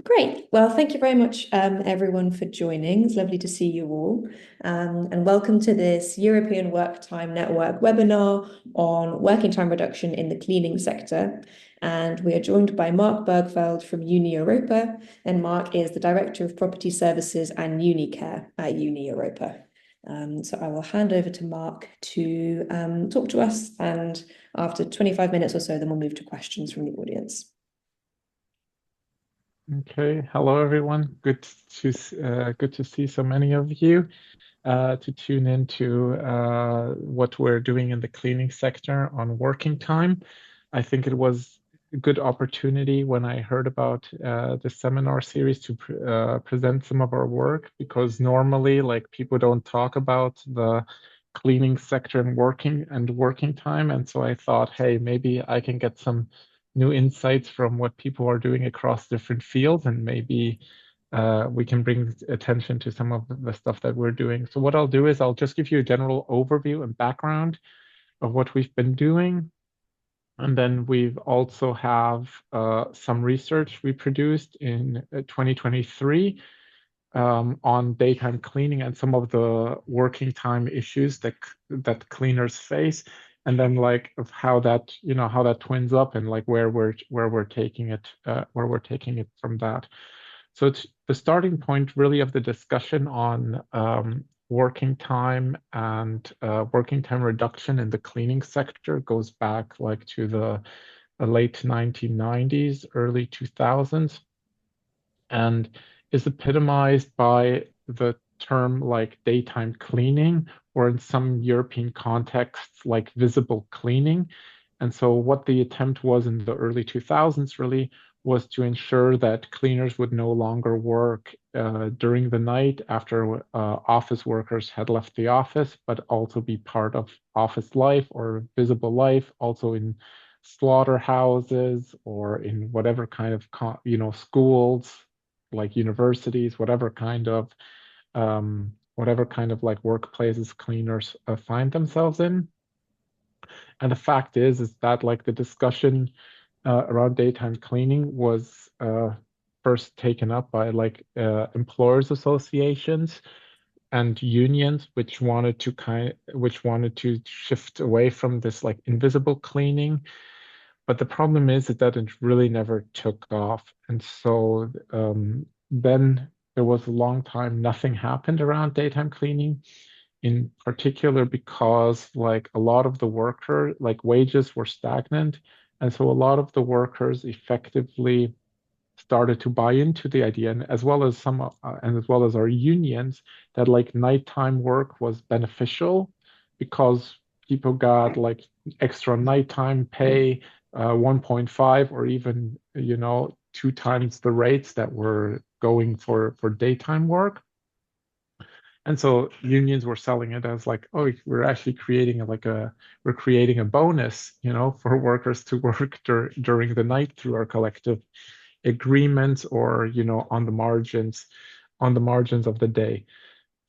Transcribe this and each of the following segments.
Great. Well, thank you very much, everyone, for joining. It's lovely to see you all. And welcome to this European Work-Time Network webinar on working time reduction in the cleaning sector. And we are joined by Mark Bergfeld from Europa, and Mark is the Director of Property Services and UNICARE at Europa. So I will hand over to Mark to talk to us, and after 25 minutes or so, then we'll move to questions from the audience. Okay, hello everyone. Good to see so many of you to tune into what we're doing in the cleaning sector on working time. I think it was a good opportunity when I heard about the seminar series to present some of our work, because normally like people don't talk about the cleaning sector and working time, and so I thought, hey, maybe I can get some new insights from what people are doing across different fields, and maybe we can bring attention to some of the stuff that we're doing. So what I'll do is I'll just give you a general overview and background of what we've been doing. And then we've also have some research we produced in 2023 on daytime cleaning and some of the working time issues that cleaners face, and then like of how that how that twins up and like where we're taking it from that. So it's the starting point really of the discussion on working time and working time reduction in the cleaning sector goes back like to the late 1990s, early 2000s, and is epitomized by the term like daytime cleaning, or in some European contexts, like visible cleaning. And so what the attempt was in the early 2000s really was to ensure that cleaners would no longer work during the night after office workers had left the office, but also be part of office life or visible life, also in slaughterhouses or in whatever kind of schools, like universities, whatever kind of like workplaces cleaners find themselves in. And the fact is that like the discussion around daytime cleaning was first taken up by like employers associations and unions, which wanted to shift away from this like invisible cleaning. But the problem is that it really never took off. And so then there was a long time nothing happened around daytime cleaning, in particular because like a lot of the worker, like wages were stagnant. And so a lot of the workers effectively started to buy into the idea, and as well as and as well as our unions, that like nighttime work was beneficial because people got like extra nighttime pay, 1.5 or even two times the rates that were going for daytime work. And so unions were selling it as like, oh, we're actually we're creating a bonus, for workers to work during the night through our collective agreements, or on the margins of the day.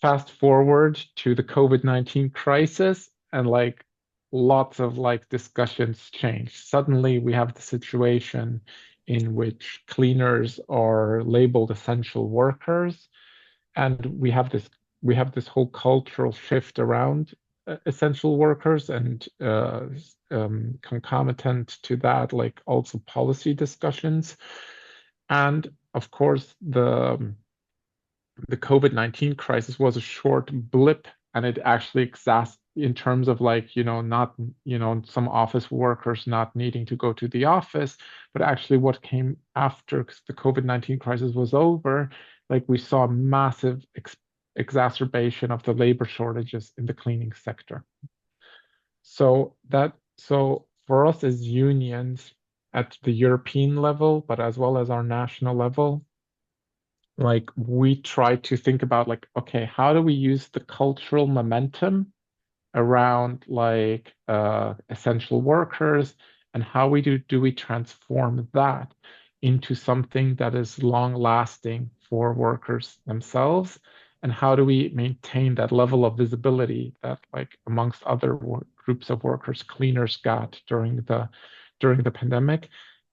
Fast forward to the COVID-19 crisis, and like lots of like discussions change. Suddenly we have the situation in which cleaners are labeled essential workers, and we have this whole cultural shift around essential workers, and concomitant to that, like also policy discussions. And of course, the COVID-19 crisis was a short blip, and it actually in terms of like, not, some office workers not needing to go to the office, but actually what came after the COVID-19 crisis was over, like we saw a massive exacerbation of the labor shortages in the cleaning sector. So for us as unions at the European level, but as well as our national level, like we try to think about like, okay, how do we use the cultural momentum around like essential workers, and how do we transform that into something that is long lasting for workers themselves, and how do we maintain that level of visibility that like amongst other groups of workers, cleaners got during the pandemic.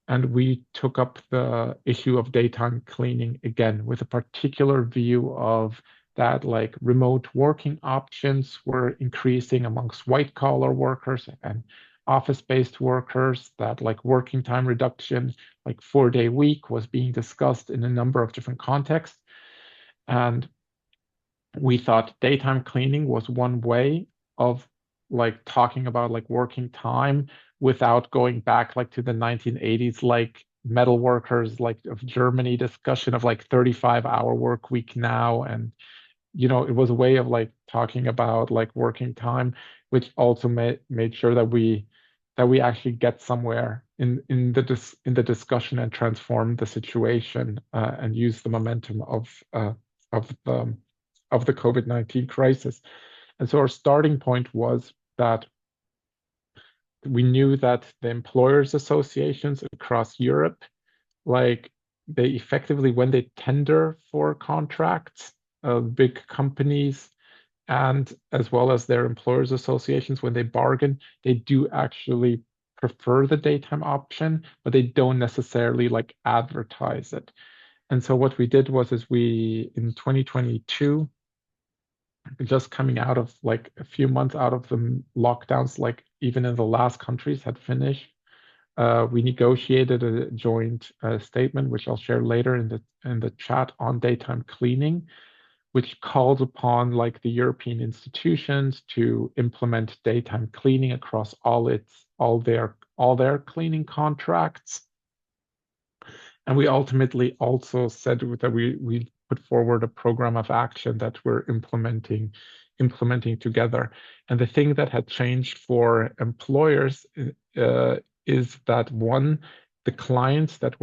and we took up the issue of daytime cleaning again with a particular view of that like remote working options were increasing amongst white collar workers and office-based workers, that like working time reduction, like 4-day week was being discussed in a number of different contexts. And we thought daytime cleaning was one way of like talking about like working time without going back like to the 1980s, like metal workers like of Germany discussion of like 35-hour work week now. And it was a way of like talking about like working time, which also made sure that we actually get somewhere in the discussion and transform the situation, and use the momentum of the of the COVID-19 crisis. And so our starting point was that we knew that the employers associations across Europe, like they effectively, when they tender for contracts, big companies and as well as their employers associations, when they bargain, they do actually prefer the daytime option, but they don't necessarily like advertise it. And so what we did was is we in 2022, just coming out of like a few months out of the lockdowns, like even in the last countries had finished, we negotiated a joint statement, which I'll share later in the chat, on daytime cleaning, which calls upon like the European institutions to implement daytime cleaning across all their cleaning contracts. And we ultimately also said that we put forward a program of action that we're implementing together. And the thing that had changed for employers is that one, the clients that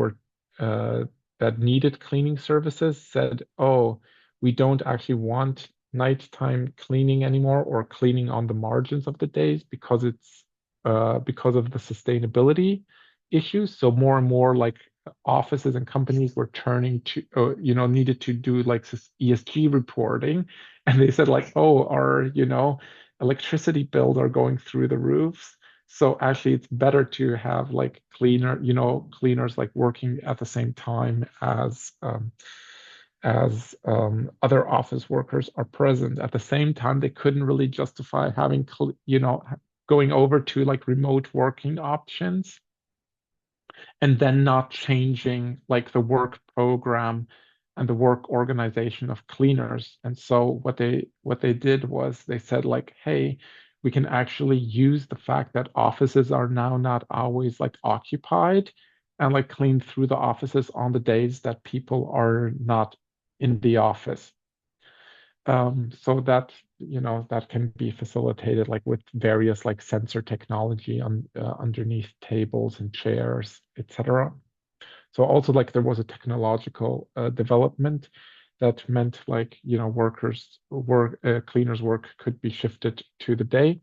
needed cleaning services said, "Oh, we don't actually want nighttime cleaning anymore or cleaning on the margins of the days because of the sustainability issues." So more and more like offices and companies were turning to, needed to do like this ESG reporting. And they said like, "Oh, our, electricity bills are going through the roofs. So actually it's better to have like cleaners like working at the same time as other office workers are present." At the same time, they couldn't really justify having, going over to like remote working options and then not changing like the work program and the work organization of cleaners. And so what they did was they said like, "Hey, we can actually use the fact that offices are now not always like occupied and like clean through the offices on the days that people are not in the office." So that can be facilitated like with various like sensor technology on underneath tables and chairs, etc. So also like there was a technological development that meant like cleaners work could be shifted to the day.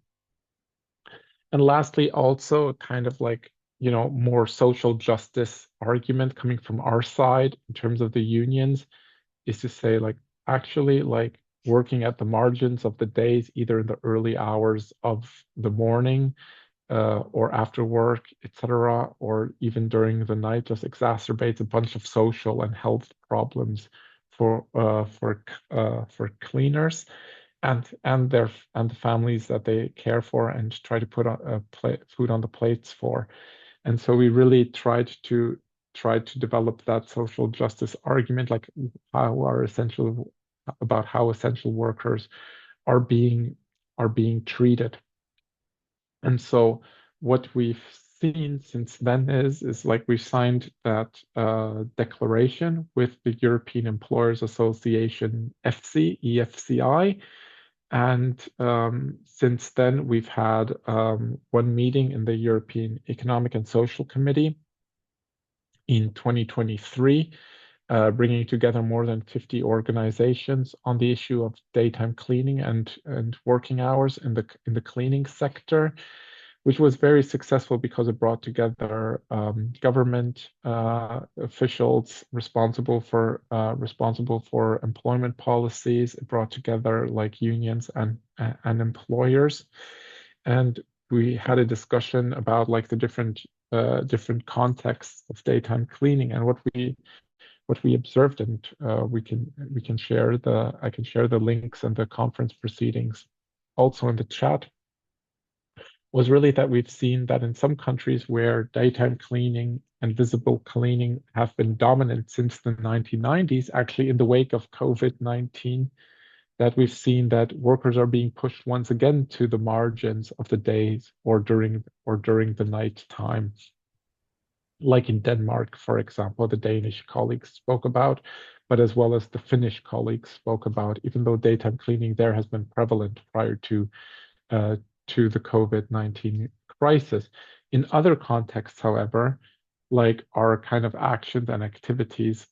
And lastly, also kind of like more social justice argument coming from our side in terms of the unions is to say like actually like working at the margins of the days, either in the early hours of the morning or after work, etc., or even during the night, just exacerbates a bunch of social and health problems for cleaners and the families that they care for and try to put food on the plates for. And so we really tried to develop that social justice argument, like about how essential workers are being treated. And so what we've seen since then is like we signed that declaration with the European Employers Association, EFCI. And since then, we've had one meeting in the European Economic and Social Committee in 2023, bringing together more than 50 organizations on the issue of daytime cleaning and working hours in the cleaning sector, which was very successful because it brought together government officials responsible for employment policies. It brought together like unions and employers, and we had a discussion about like the different contexts of daytime cleaning and what we observed, and we can share the I can share the links and the conference proceedings also in the chat. Was really that we've seen that in some countries where daytime cleaning and visible cleaning have been dominant since the 1990s, actually in the wake of COVID-19, that we've seen that workers are being pushed once again to the margins of the days or during the night time. Like in Denmark, for example, the Danish colleagues spoke about, but as well as the Finnish colleagues spoke about, even though daytime cleaning there has been prevalent prior uh, to the COVID-19 crisis. In other contexts, however, like our kind of actions and activities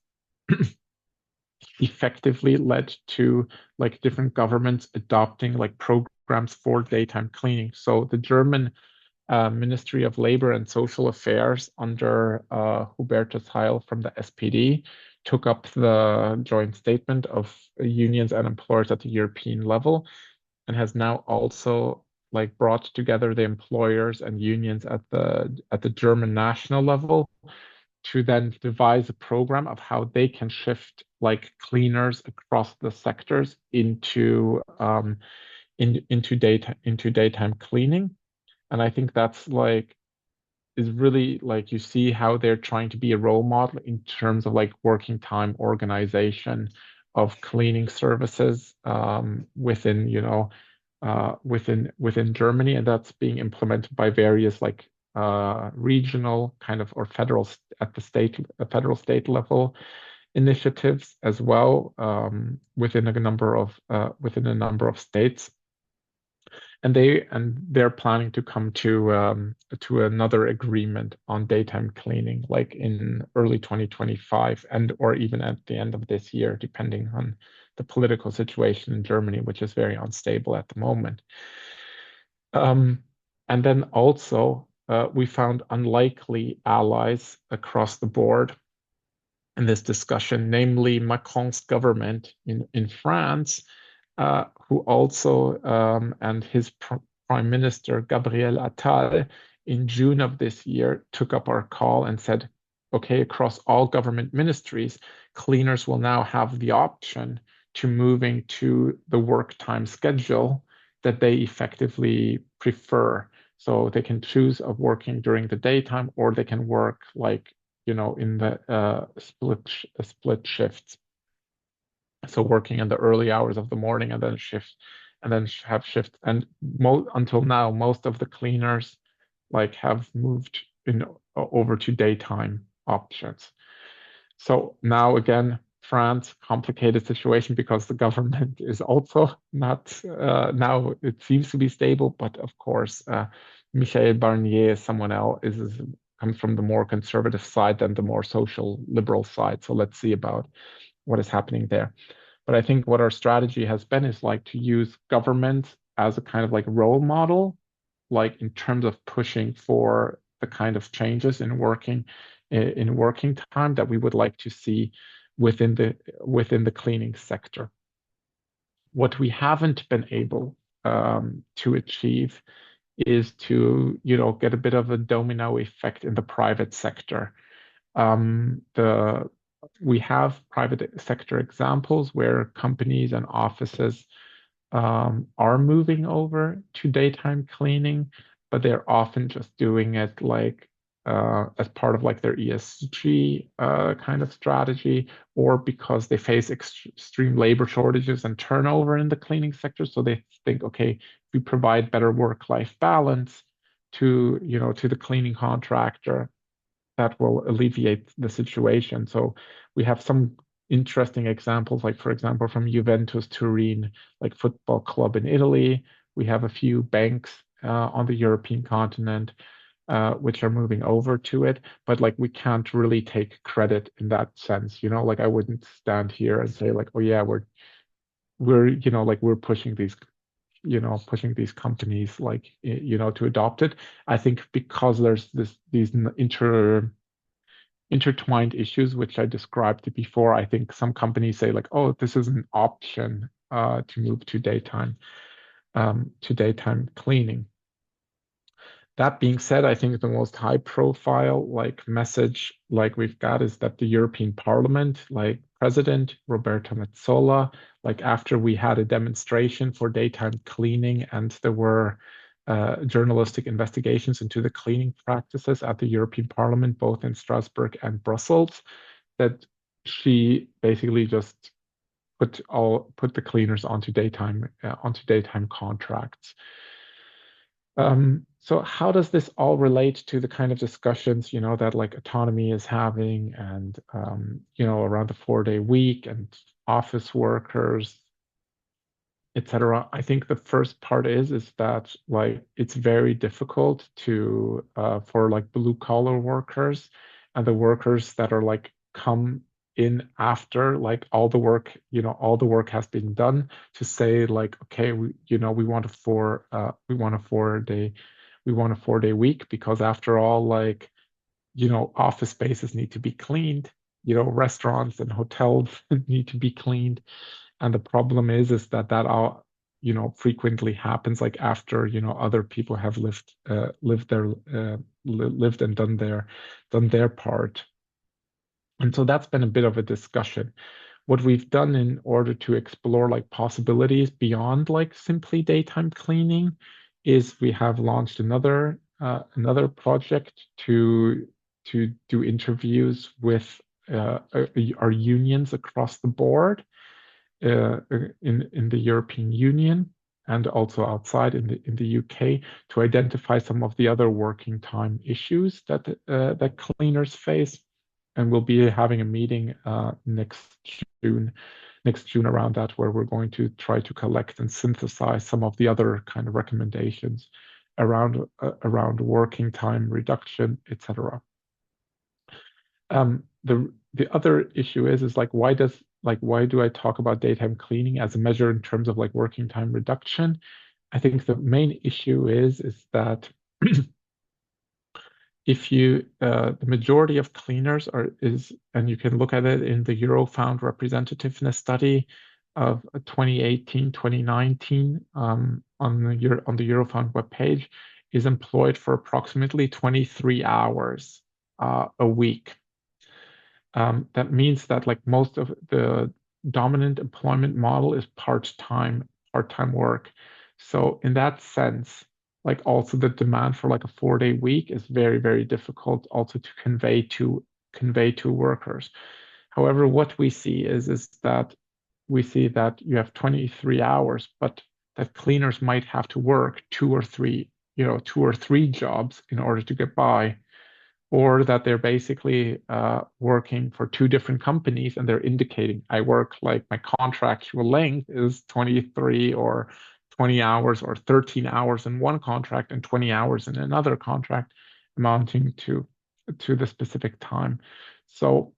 effectively led to like different governments adopting like programs for daytime cleaning. So the German Ministry of Labor and Social Affairs under Hubertus Heil from the SPD took up the joint statement of unions and employers at the European level and has now also like brought together the employers and unions at the German national level to then devise a program of how they can shift like cleaners across the sectors into daytime cleaning. And I think that's like is really like you see how they're trying to be a role model in terms of like working time organization of cleaning services within within Germany, and that's being implemented by various like regional kind of or federal state level initiatives as well within a number of states, and they're planning to come to another agreement on daytime cleaning like in early 2025 and or even at the end of this year, depending on the political situation in Germany, which is very unstable at the moment. And then also we found unlikely allies across the board in this discussion, namely Macron's government in France, who also, and his Prime Minister, Gabriel Attal, in June of this year, took up our call and said, okay, across all government ministries, cleaners will now have the option to moving to the work time schedule that they effectively prefer. So they can choose of working during the daytime, or they can work like, in the split shifts. So working in the early hours of the morning and then have shifts. And until now, most of the cleaners like have moved over to daytime options. So now again, France, complicated situation because the government is also not now it seems to be stable, but of course, Michel Barnier is someone else comes from the more conservative side than the more social liberal side. So let's see about what is happening there. But I think what our strategy has been is like to use government as a kind of like role model, like in terms of pushing for the kind of changes in working time that we would like to see within the cleaning sector. What we haven't been able to achieve is to get a bit of a domino effect in the private sector. We have private sector examples where companies and offices are moving over to daytime cleaning, but they're often just doing it like as part of like their ESG kind of strategy, or because they face extreme labor shortages and turnover in the cleaning sector. So they think, okay, if we provide better work-life balance to the cleaning contractor, that will alleviate the situation. So we have some interesting examples, like for example, from Juventus Turin, like football club in Italy. We have a few banks on the European continent which are moving over to it, but like we can't really take credit in that sense. Like I wouldn't stand here and say like, oh yeah, we're pushing these companies like to adopt it. I think because there's these intertwined issues which I described before. I think some companies say like, oh, this is an option to move to daytime cleaning. That being said, I think the most high profile like message like we've got is that the European Parliament, like President Roberta Metsola, like after we had a demonstration for daytime cleaning and there were journalistic investigations into the cleaning practices at the European Parliament, both in Strasbourg and Brussels, that she basically just put the cleaners onto daytime contracts. So how does this all relate to the kind of discussions, that like autonomy is having and, around the 4-day week and office workers, etc. I think the first part is that like it's very difficult to for like blue collar workers and the workers that are like come in after like all the work has been done to say like, okay, we want a 4-day week because after all, like, office spaces need to be cleaned, restaurants and hotels need to be cleaned. And the problem is that all, frequently happens like after, other people have lived and done their part. And so that's been a bit of a discussion. What we've done in order to explore like possibilities beyond like simply daytime cleaning is we have launched another project to do interviews with our unions across the board in the European Union and also outside in the UK to identify some of the other working time issues that cleaners face. And we'll be having a meeting June next June around that, where we're going to try to collect and synthesize some of the other kind of recommendations around working time reduction, etc. The other issue is like why do I talk about daytime cleaning as a measure in terms of like working time reduction? I think the main issue is that if the majority of cleaners and you can look at it in the Eurofound representativeness study of 2018, 2019 on the Eurofound webpage, is employed for approximately 23 hours a week. That means that like most of the dominant employment model is part-time work. So in that sense, like also the demand for like a 4-day week is very, very difficult also to convey to workers. However, what we see is that we see that you have 23 hours, but that cleaners might have to work two or three jobs in order to get by, or that they're basically working for two different companies and they're indicating I work like my contractual length is 23 or 20 hours or 13 hours in one contract and 20 hours in another contract, amounting to the specific time. So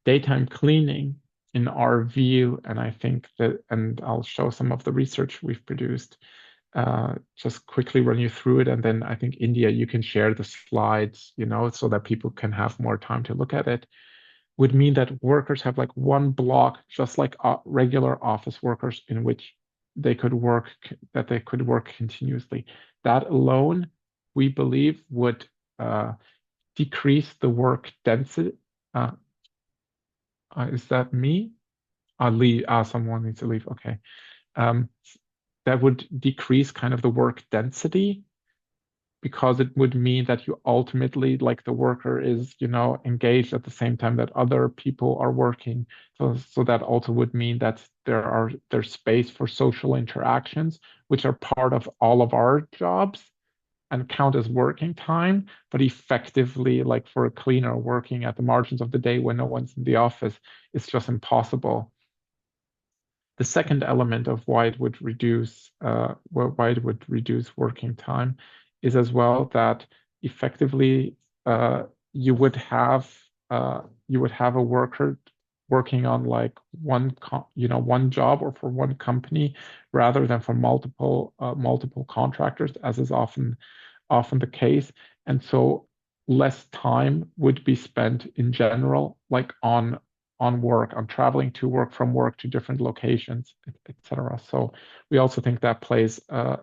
daytime cleaning, in our view, and I think that, and I'll show some of the research we've produced, just quickly run you through it. And then I think India, you can share the slides, so that people can have more time to look at it, would mean that workers have like one block, just like regular office workers, in which they could work continuously. That alone, we believe, would decrease the work density. Is that me? I'll leave. Someone needs to leave. Okay. That would decrease kind of the work density, because it would mean that you ultimately, like, the worker is, engaged at the same time that other people are working. So that also would mean that there's space for social interactions, which are part of all of our jobs and count as working time, but effectively, like for a cleaner working at the margins of the day when no one's in the office, it's just impossible. The second element of why it would reduce working time is as well that effectively you would have a worker working on like one job or for one company rather than for multiple contractors, as is often the case. And so less time would be spent in general like on on work, on traveling to work, from work to different locations, etc. So we also think that plays a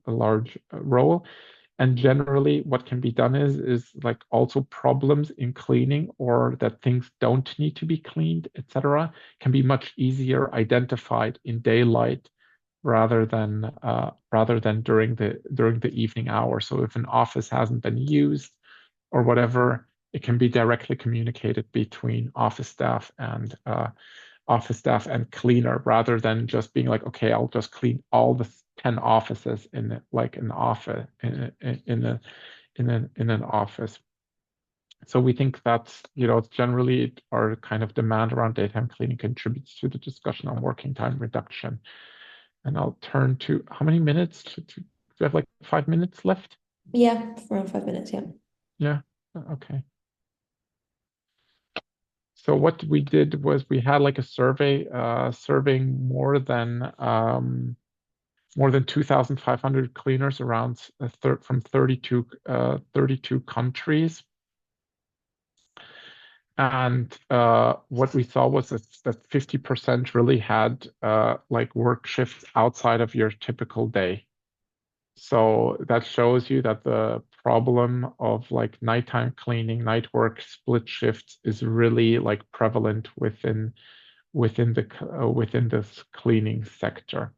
large role. And generally, what can be done is like also problems in cleaning, or that things don't need to be cleaned, etc., can be much easier identified in daylight rather than during the evening hour. So if an office hasn't been used or whatever, it can be directly communicated between office staff and cleaner, rather than just being like, okay, I'll just clean all the 10 offices in like an office in an office. So we think that, generally our kind of demand around daytime cleaning contributes to the discussion on working time reduction. And I'll turn to how many minutes? Do we have like 5 minutes left? Yeah, around 5 minutes, yeah. Yeah, okay. So what we did was we had like a survey surveying more than 2,500 cleaners around from 32 countries. And what we saw was that 50% really had like work shifts outside of your typical day. So that shows you that the problem of like nighttime cleaning, night work, split shifts is really like prevalent within this cleaning sector.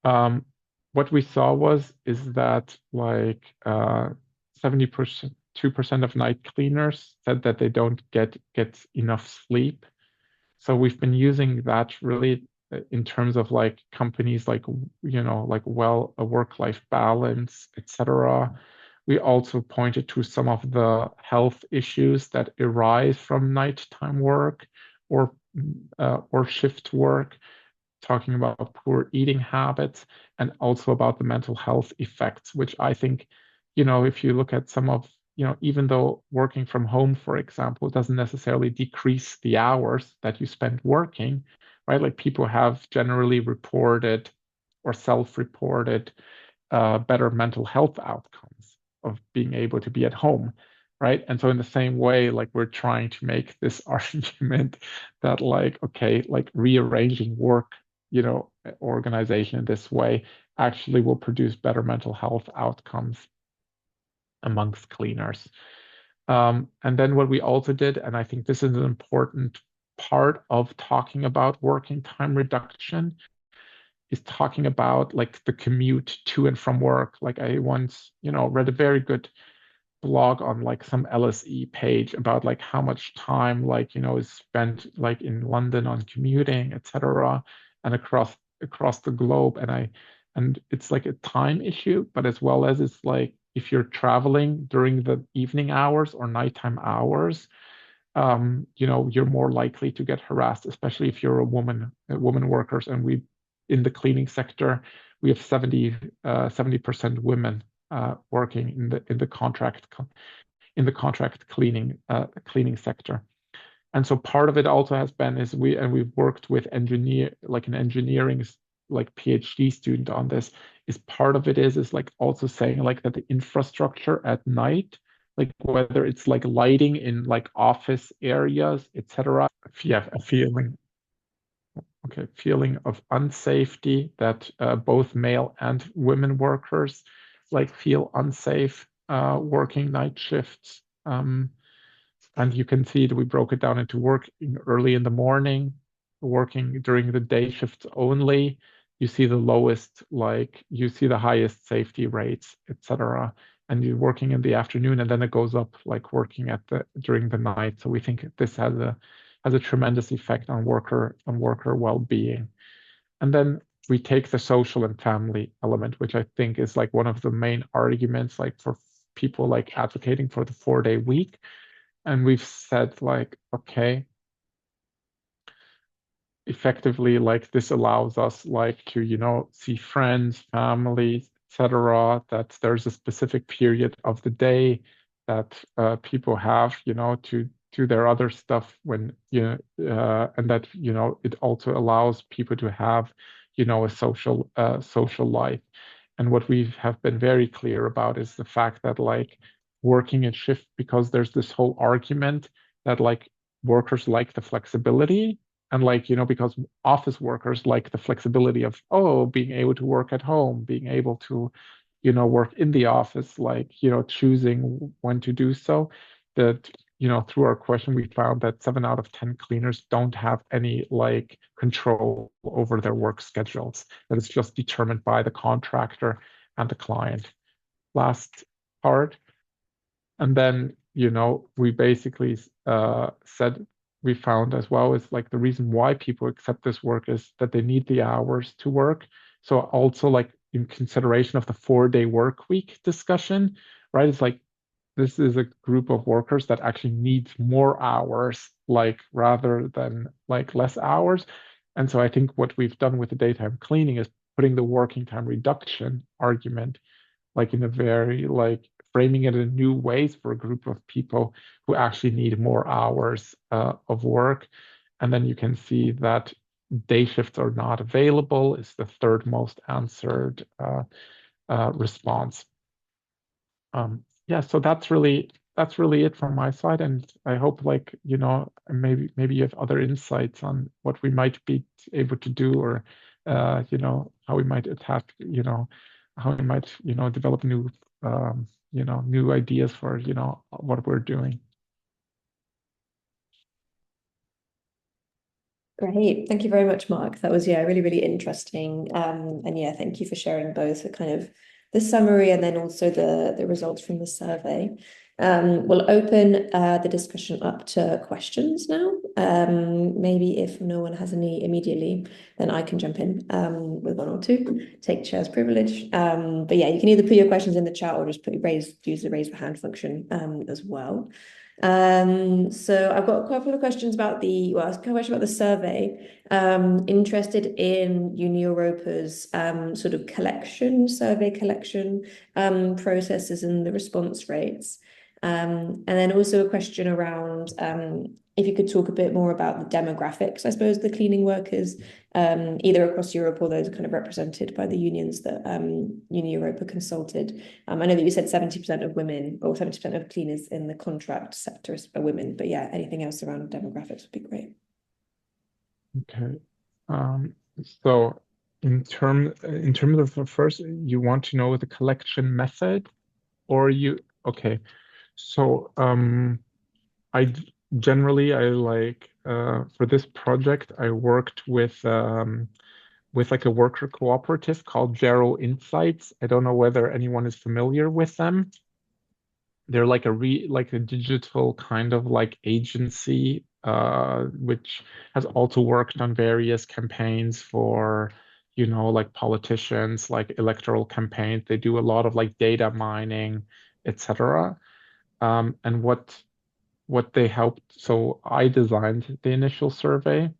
What we saw is that like 70%, 2% of night cleaners said that they don't get enough sleep. So we've been using that really in terms of like companies like, like a work-life balance, etc. We also pointed to some of the health issues that arise from nighttime work or shift work, talking about poor eating habits and also about the mental health effects, which I think, if you look at some of, even though working from home, for example, doesn't necessarily decrease the hours that you spend working, right? Like people have generally reported or self-reported better mental health outcomes of being able to be at home, right? And so in the same way, like we're trying to make this argument that like, okay, like rearranging work, organization in this way actually will produce better mental health outcomes amongst cleaners. And then what we also did, and I think this is an important part of talking about working time reduction, is talking about like the commute to and from work. Like I once, read a very good blog on like some LSE page about like how much time like, is spent like in London on commuting, etc., and across the globe. And it's like a time issue, but as well as it's like if you're traveling during the evening hours or nighttime hours, you're more likely to get harassed, especially if you're a woman workers. And we, in the cleaning sector, we have 70% women working in the contract cleaning sector. And so part of it also has been is we've worked with an engineering like PhD student on this. Is part of it is like also saying like that the infrastructure at night, like whether it's like lighting in like office areas, etc. Yeah, a feeling of unsafety that both male and women workers like feel unsafe working night shifts. And you can see that we broke it down into working early in the morning, working during the day shifts only. You see you see the highest safety rates, etc. And you're working in the afternoon, and then it goes up like working during the night. So we think this has a tremendous effect on worker well-being. And then we take the social and family element, which I think is like one of the main arguments like for people like advocating for the 4-day week. And we've said like, okay, effectively, like this allows us like to, see friends, families, etc., that there's a specific period of the day that people have, to do their other stuff when, and that, it also allows people to have, a social life. And what we have been very clear about is the fact that like working in shift, because there's this whole argument that like workers like the flexibility, and like, because office workers like the flexibility of, oh, being able to work at home, being able to, work in the office, like, choosing when to do so. That, through our question, we found that 7 out of 10 cleaners don't have any like control over their work schedules, that it's just determined by the contractor and the client. Last part. And then, we basically said, we found as well is like the reason why people accept this work is that they need the hours to work. So also like in consideration of the 4-day work week discussion, right? It's like this is a group of workers that actually needs more hours, like rather than like less hours. And so I think what we've done with the daytime cleaning is putting the working time reduction argument like in a very like framing it in new ways for a group of people who actually need more hours of work. And then you can see that day shifts are not available is the third most answered response. Yeah, so that's really it from my side, and I hope like maybe you have other insights on what we might be able to do, or how we might attack, how we might develop new ideas for what we're doing. Great. Thank you very much, Mark. That was, yeah, really, really interesting. And yeah, thank you for sharing both the kind of the summary and then also the results from the survey. We'll open the discussion up to questions now. Maybe if no one has any immediately, then I can jump in with one or two, take chair's privilege. But yeah, you can either put your questions in the chat or just use the raise the hand function as well. So I've got a couple of questions about a question about the survey. Interested in Europa's sort of survey collection processes and the response rates. And then also a question around if you could talk a bit more about the demographics, I suppose, the cleaning workers, either across Europe or those kind of represented by the unions that Europa consulted. I know that you said 70% of women or 70% of cleaners in the contract sector are women, but yeah, anything else around demographics would be great. Okay. So in terms of the first, you want to know the collection method, or okay. So I generally I like for this project I worked with like a worker cooperative called Gero Insights. I don't know whether anyone is familiar with them. They're like a digital kind of like agency which has also worked on various campaigns for like politicians, like electoral campaigns. They do a lot of like data mining, etc. And what they helped. So I designed the initial survey.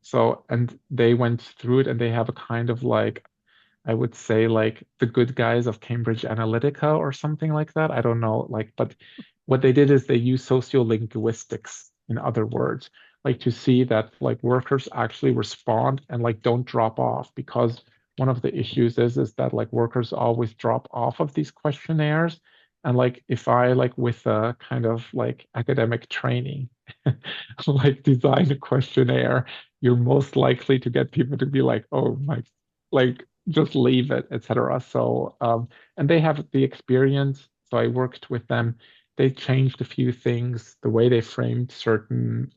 So, and they went through it and they have a kind of like, I would say like the good guys of Cambridge Analytica or something like that. I don't know, like, but what they did is they used sociolinguistics, in other words, like to see that like workers actually respond and like don't drop off, because one of the issues is that like workers always drop off of these questionnaires. And like if I like with a kind of like academic training, like design a questionnaire, you're most likely to get people to be like, oh my, like just leave it, etc. So, and they have the experience. So I worked with them. They changed a few things, the way they framed certain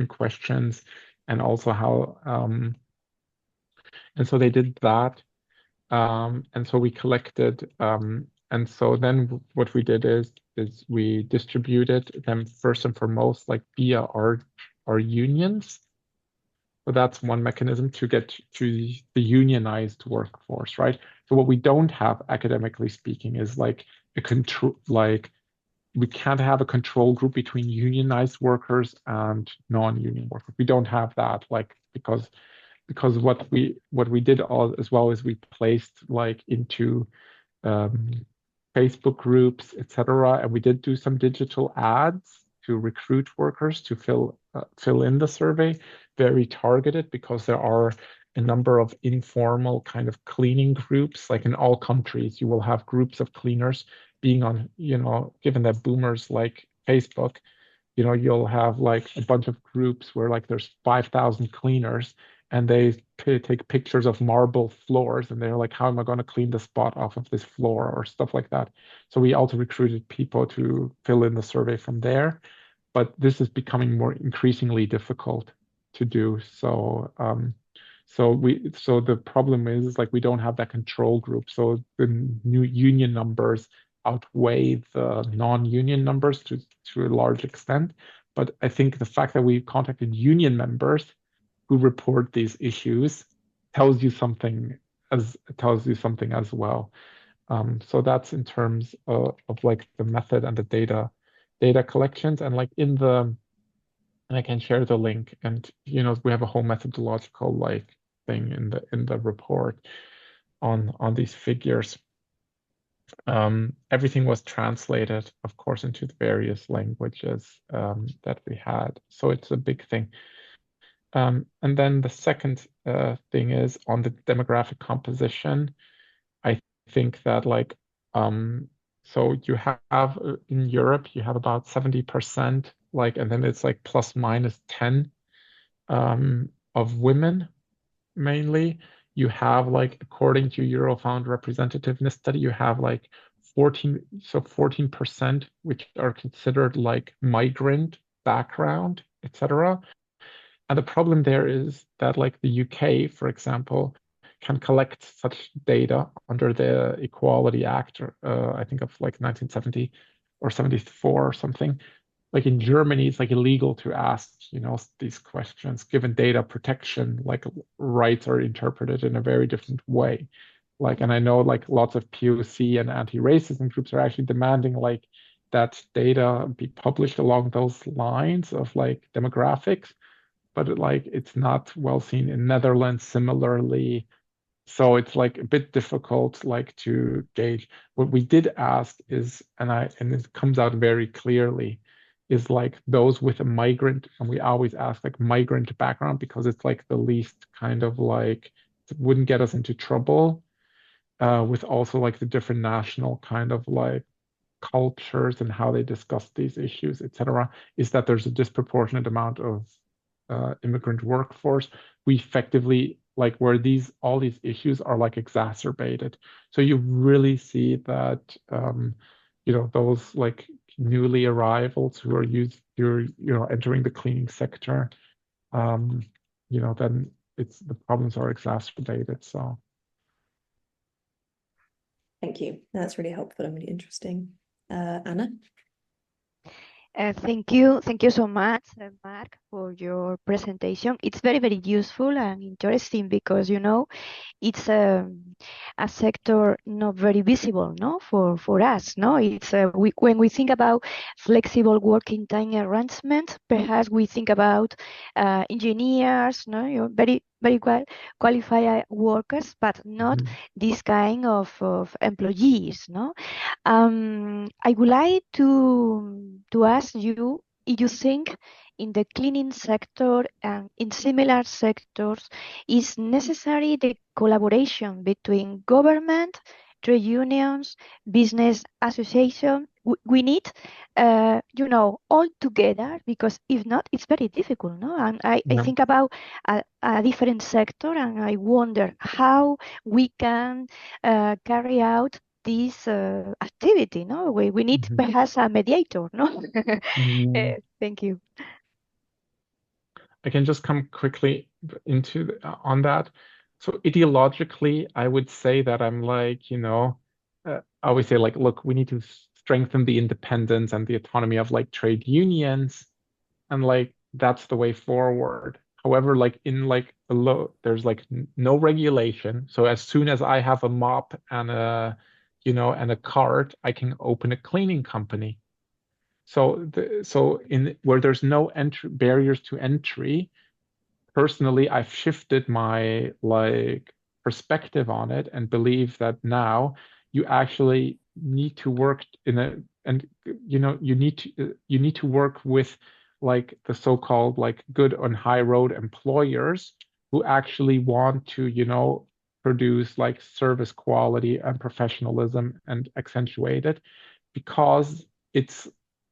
questions, and also how, and so they did that. And so we collected, and so then what we did is we distributed them first and foremost, like via our unions. So that's one mechanism to get to the unionized workforce, right? So what we don't have, academically speaking, is like a control, like we can't have a control group between unionized workers and non-union workers. We don't have that, like because what we did all as well is we placed like into um, Facebook groups, etc. And we did do some digital ads to recruit workers to fill in the survey, very targeted, because there are a number of informal kind of cleaning groups. Like in all countries, you will have groups of cleaners being on, given that boomers like Facebook, you'll have like a bunch of groups where like there's 5,000 cleaners and they take pictures of marble floors and they're like, how am I going to clean the spot off of this floor or stuff like that. So we also recruited people to fill in the survey from there, but this is becoming more increasingly difficult to do. So the problem is like we don't have that control group. So the new union numbers outweigh the non-union numbers to a large extent. But I think the fact that we contacted union members who report these issues tells you something as well. So that's in terms of like the method and the data collections and like and I can share the link and we have a whole methodological like thing in the report on these figures. Everything was translated, of course, into the various languages that we had. So it's a big thing. And then the second thing is on the demographic composition. I think that like so you have in Europe you have about 70% like and then it's like plus minus 10 of women mainly. You have like according to Eurofound representativeness study you have like 14% which are considered like migrant background, etc. And the problem there is that, like the UK, for example, can collect such data under the Equality Act, I think of like 1970 or 74 or something. Like in Germany, it's like illegal to ask, these questions, given data protection, like rights are interpreted in a very different way. Like, and I know like lots of POC and anti-racism groups are actually demanding like that data be published along those lines of like demographics, but it's not well seen in Netherlands similarly. So it's like a bit difficult like to gauge. What we did ask is, and it comes out very clearly, is like those with a migrant, and we always ask like migrant background because it's like the least kind of like it wouldn't get us into trouble with also like the different national kind of like cultures and how they discuss these issues, etc., is that there's a disproportionate amount of immigrant workforce. We effectively like where all these issues are like exacerbated. So you really see that those like newly arrivals who are entering the cleaning sector, then the problems are exacerbated. So Thank you. That's really helpful and really interesting. Anna? Thank you so much, Mark, for your presentation. It's very, very useful and interesting because, it's a sector not very visible, no, for us, no. It's when we think about flexible working time arrangement, perhaps we think about engineers, no, very very qualified workers, but not this kind of employees, no. I would like to ask you if you think in the cleaning sector and in similar sectors is necessary the collaboration between government, trade unions, business association. We need, all together, because if not, it's very difficult, no? And I yeah. think about a different sector, and I wonder how we can carry out this activity, no? We need perhaps a mediator, no? Thank you. I can just come quickly on that. So ideologically, I would say that I'm like, I always say like, look, we need to strengthen the independence and the autonomy of like trade unions, and like that's the way forward. However, like in like there's like no regulation. So as soon as I have a mop and a cart, I can open a cleaning company. So in where there's no entry barriers to entry, personally, I've shifted my like perspective on it and believe that now you actually need to work you need to work with like the so-called like good on high road employers who actually want to, produce like service quality and professionalism and accentuate it because it's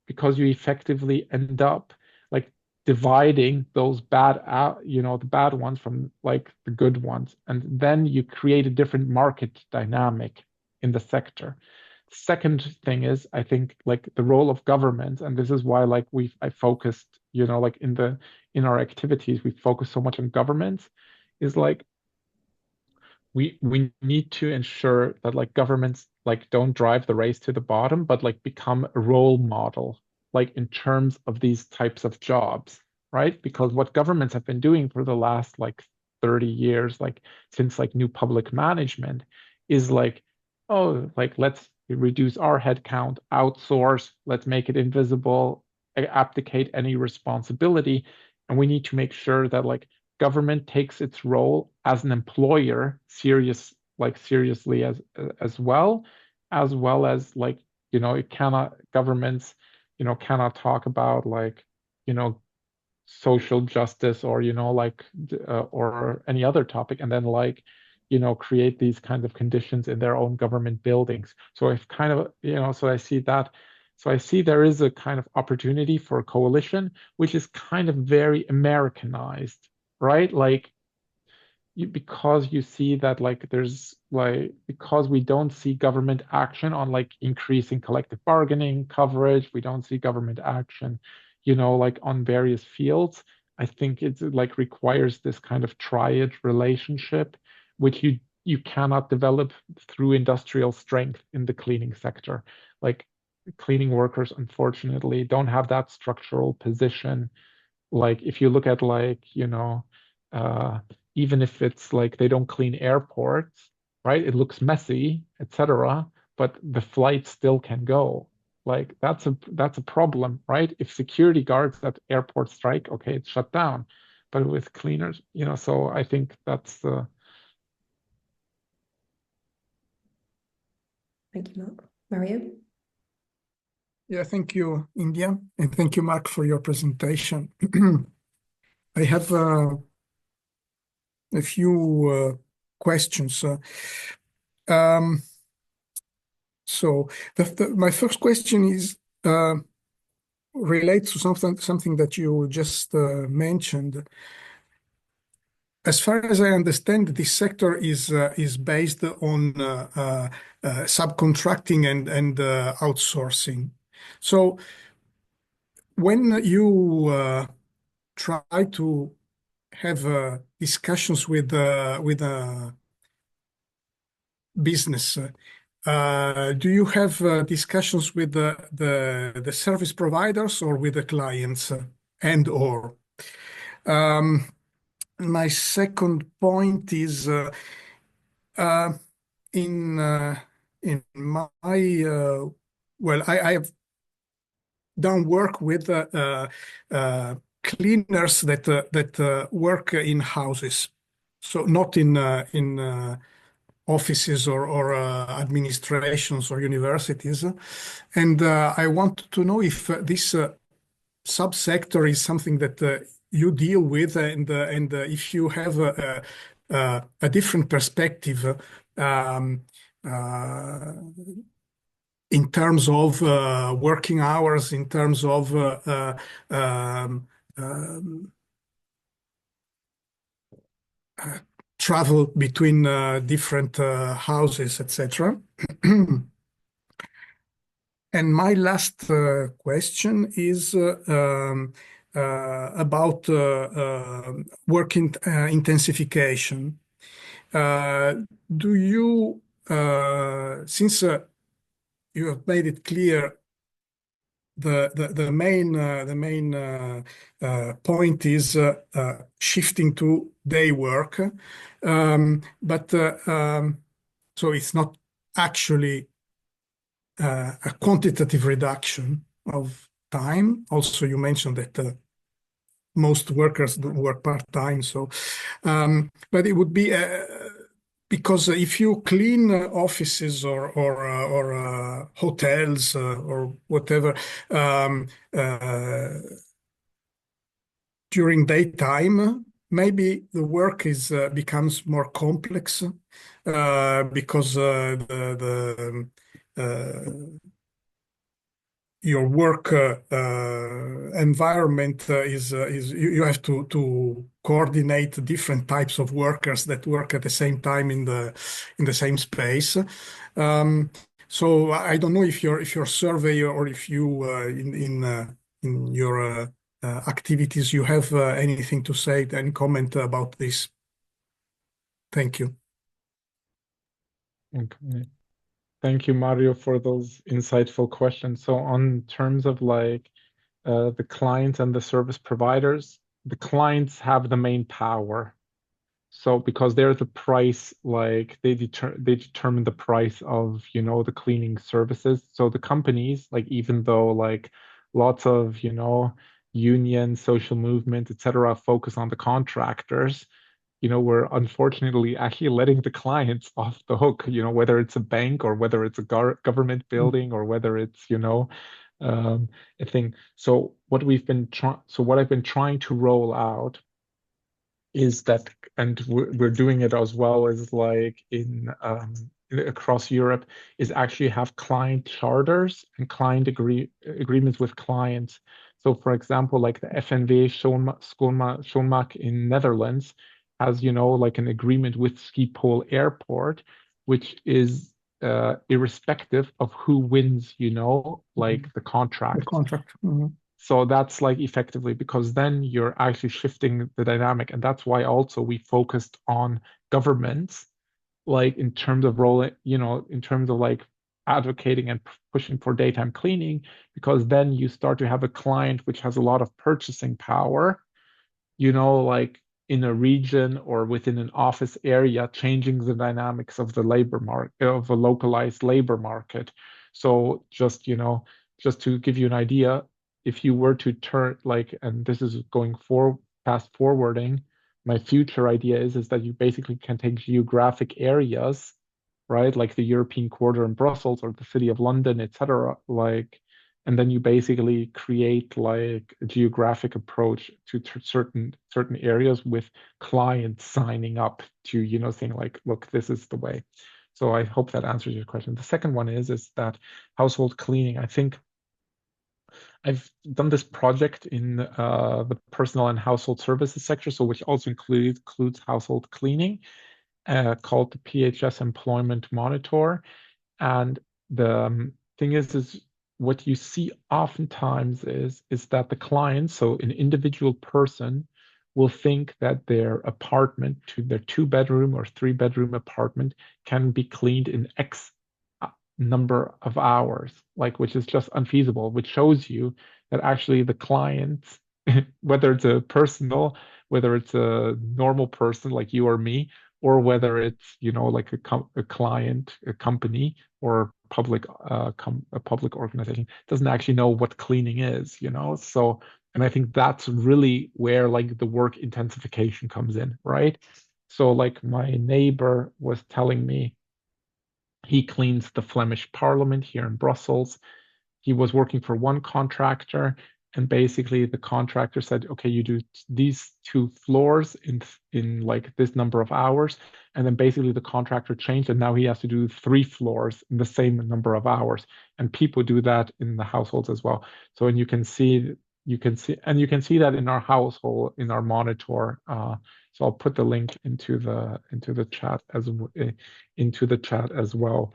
because you effectively end up like dividing those bad out, the bad ones from like the good ones, and then you create a different market dynamic in the sector. Second thing is, I think like the role of government, and this is why like I focused, like in our activities, we focus so much on government, is like we need to ensure that like governments like don't drive the race to the bottom, but like become a role model, like in terms of these types of jobs, right? Because what governments have been doing for the last like 30 years, like since like new public management, is like, oh, like let's reduce our headcount, outsource, let's make it invisible, abdicate any responsibility. And we need to make sure that like government takes its role as an employer seriously as well as like, it cannot governments, cannot talk about like, social justice or, or any other topic, and then like, create these kinds of conditions in their own government buildings. So I've kind of, so I see that. So I see there is a kind of opportunity for a coalition, which is kind of very Americanized, right? Like because you see that like there's like because we don't see government action on like increasing collective bargaining coverage, we don't see government action, like on various fields. I think it's like requires this kind of triad relationship, which you cannot develop through industrial strength in the cleaning sector. Like cleaning workers, unfortunately, don't have that structural position. Like if you look at like, uh, even if it's like they don't clean airports, right? It looks messy, etc., but the flight still can go. Like that's a problem, right? If security guards at airports strike, okay, it's shut down. But with cleaners, so I think that's the. Thank you, Mark. Mario? Yeah, thank you, India, and thank you, Mark, for your presentation. I have a few questions. So my first question is relates to something that you just mentioned. As far as I understand, this sector is based on subcontracting and outsourcing. So when you try to have discussions with business, do you have discussions with the service providers or with the clients, and or? My second point is in my well, I have done work with cleaners that work in houses, so not in offices or administrations or universities. And I want to know if this subsector is something that you deal with, and if you have a different perspective in terms of working hours, in terms of travel between different houses, etc. And my last question is about work intensification. Do you, since you have made it clear, the main point is shifting to day work, but so it's not actually a quantitative reduction of time. Also, you mentioned that most workers do work part-time. So, but it would be because if you clean offices or hotels or whatever during daytime, maybe the work is becomes more complex because the your work environment is you have to coordinate different types of workers that work at the same time in the same space. So I don't know if your survey or if you in your activities you have anything to say, any comment about this. Thank you. Okay. Thank you, Mario, for those insightful questions. So on terms of like the clients and the service providers, the clients have the main power. So because they're the price, like they determine the price of, you know, the cleaning services. So the companies, like even though like lots of, you know, union, social movement, etc., focus on the contractors, you know, we're unfortunately actually letting the clients off the hook, you know, whether it's a bank or whether it's a government building or whether it's, you know, a thing. So what I've been trying to roll out is that, and we're doing it as well as like in across Europe, is actually have client charters and agreements with clients. So, for example, like the FNV Schoonmaak in Netherlands has, you know, like an agreement with Schiphol Airport, which is irrespective of who wins, you know, like the The contract. contract. So that's like effectively because then you're actually shifting the dynamic. And that's why also we focused on governments, like in terms of rolling, you know, in terms of like advocating and pushing for daytime cleaning, because then you start to have a client which has a lot of purchasing power, you know, like in a region or within an office area, changing the dynamics of the labor market, of a localized labor market. So just, you know, just to give you an idea, if you were to turn like, and this is going for fast forwarding, my future idea is that you basically can take geographic areas, right, like the European quarter in Brussels or the city of London, etc., like, and then you basically create like a geographic approach to certain areas with clients signing up to, you know, saying like, look, this is the way. So I hope that answers your question. The second one is that household cleaning. I think I've done this project in the personal and household services sector, so which also includes household cleaning, called the PHS Employment Monitor. And the thing is what you see oftentimes is that the client, so an individual person, will think that their apartment, to their 2-bedroom or 3-bedroom apartment, can be cleaned in X number of hours, like which is just unfeasible, which shows you that actually the clients, whether it's a personal, whether it's a normal person like you or me, or whether it's, you know, like a client, a company, or a public organization, doesn't actually know what cleaning is, you know. So, and I think that's really where like the work intensification comes in, right? So like my neighbor was telling me he cleans the Flemish Parliament here in Brussels. He was working for one contractor, and basically the contractor said, okay, you do these 2 floors in like this number of hours. And then basically the contractor changed, and now he has to do 3 floors in the same number of hours. And people do that in the households as well. So, and you can see that in our household, in our monitor. So I'll put the link into the chat as well,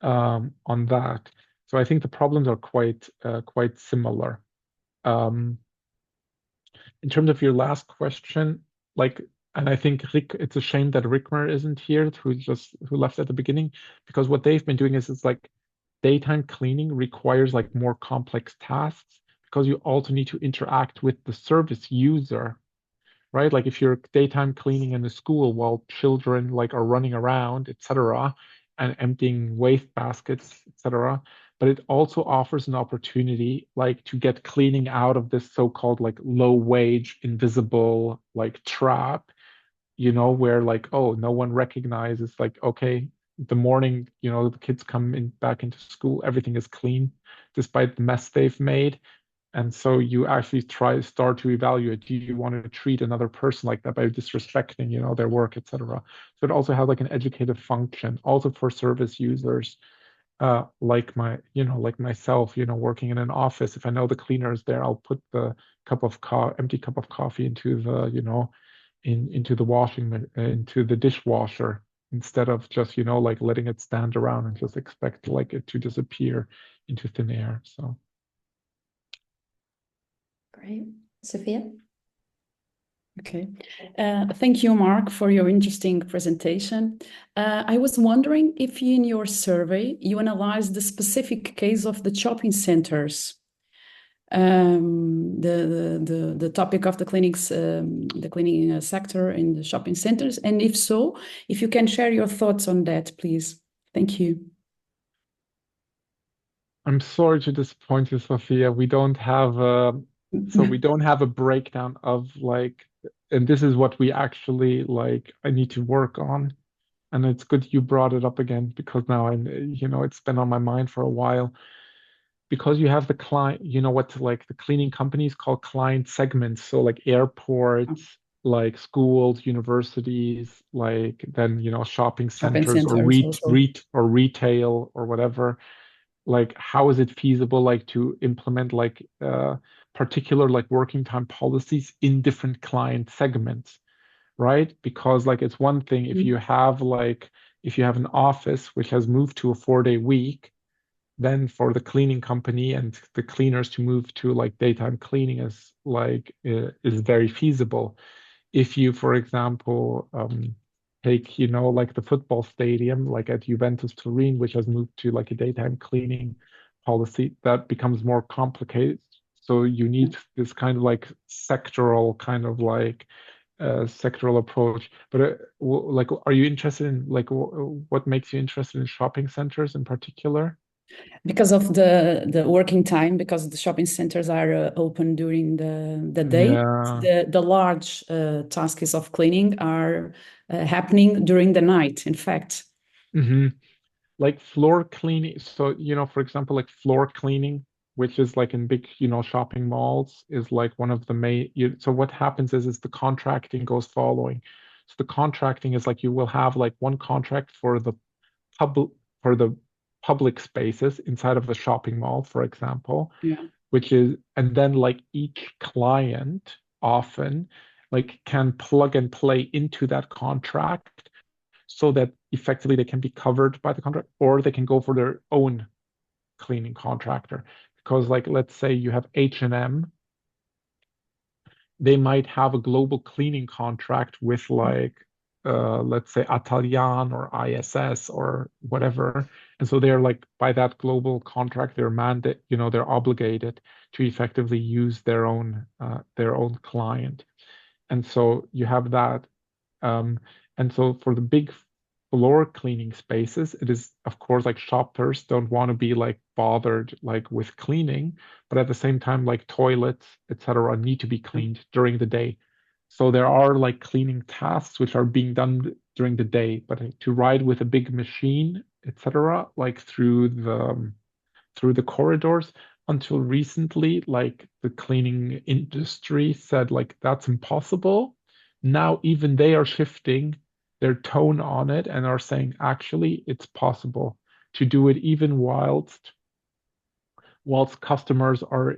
on that. So I think the problems are quite similar. In terms of your last question, like, and I think Rick, it's a shame that Rickmer isn't here, who left at the beginning, because what they've been doing is it's like daytime cleaning requires like more complex tasks because you also need to interact with the service user, right? Like if you're daytime cleaning in the school while children like are running around, etc., and emptying waste baskets, etc. But it also offers an opportunity like to get cleaning out of this so-called like low wage, invisible like trap, you know, where like, oh, no one recognizes like, okay, the morning, you know, the kids come in back into school, everything is clean despite the mess they've made. And so you actually start to evaluate, do you want to treat another person like that by disrespecting, you know, their work, etc. So it also has like an educative function, also for service users. like like myself, working in an office, if I know the cleaner is there, I'll put the empty cup of coffee into the, into the into the dishwasher instead of just, like letting it stand around and just expect like it to disappear into thin air. So. Great. Sophia? Okay. Thank you, Mark, for your interesting presentation. I was wondering if in your survey you analyzed the specific case of the shopping centers, the topic of the clinics, the cleaning sector in the shopping centers, and if so, if you can share your thoughts on that, please. Thank you. I'm sorry to disappoint you, Sophia. We don't have we don't have a breakdown of like, and this is what we actually like, I need to work on. And it's good you brought it up again because now it's been on my mind for a while. Because you have the client, what like the cleaning companies call client segments. So like airports, like schools, universities, like then shopping Shopping centers or centers also. retail or whatever. Like how is it feasible like to implement like particular like working time policies in different client segments, right? Because like it's one thing if you have an office which has moved to a 4-day week, then for the cleaning company and the cleaners to move to like daytime cleaning is very feasible. If you, for example, take, like the football stadium, like at Juventus Turin, which has moved to like a daytime cleaning policy, that becomes more complicated. So you need this kind of like sectoral sectoral approach. But like, are you interested in like what makes you interested in shopping centers in particular? Because of the working time, because the shopping centers are open during the day, Yeah. the large tasks of cleaning are happening during the night, in fact. Hmm. Like floor cleaning. So, for example, like floor cleaning, which is like in big, shopping malls, is like one of the main. So what happens is the contracting goes following. So the contracting is like you will have like one contract public for the public spaces inside of a shopping mall, for example, Yeah. and then like each client often like can plug and play into that contract so that effectively they can be covered by the contract or they can go for their own cleaning contractor. Because like let's say you have H&M, they might have a global cleaning contract with like let's say Atalian or ISS or whatever. And so they're like by that global contract, they're obligated to effectively use their own client. And so you have that. Um, and so for the big floor cleaning spaces, it is, of course, like shoppers don't want to be like bothered like with cleaning, but at the same time, like toilets, etc., need to be cleaned during the day. So there are like cleaning tasks which are being done during the day, but to ride with a big machine, etc., like through the corridors until recently, like the cleaning industry said, like that's impossible. Now even they are shifting their tone on it and are saying, actually, it's possible to do it even whilst customers are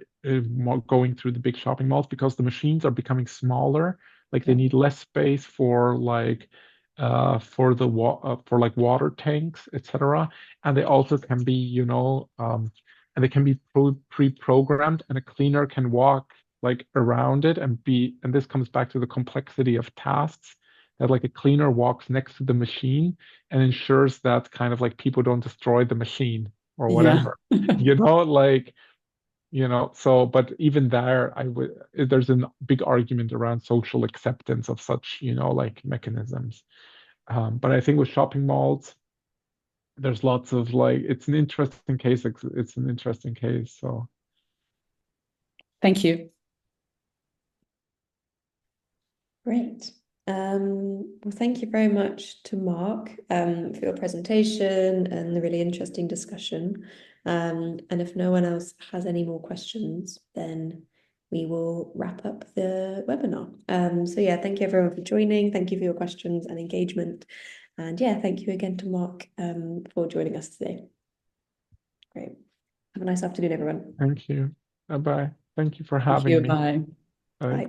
going through the big shopping malls because the machines are becoming smaller. Like they need less space for like for like water tanks, etc. And they also can be, and they can be pre-programmed, and a cleaner can walk like around it and this comes back to the complexity of tasks that like a cleaner walks next to the machine and ensures that kind of like people don't destroy the machine or Yeah. whatever. Like, so, but even there, there's a big argument around social acceptance of such, like mechanisms. But I think with shopping malls, there's lots of like, it's an interesting case. It's an interesting case. So, Thank you. Great. Well, thank you very much to Mark for your presentation and the really interesting discussion. And if no one else has any more questions, then we will wrap up the webinar. So yeah, thank you everyone for joining. Thank you for your questions and engagement. And yeah, thank you again to Mark for joining us today. Great. Have a nice afternoon, everyone. Thank you. Bye-bye. Thank you for Thank having you. me. Bye. Bye. Bye.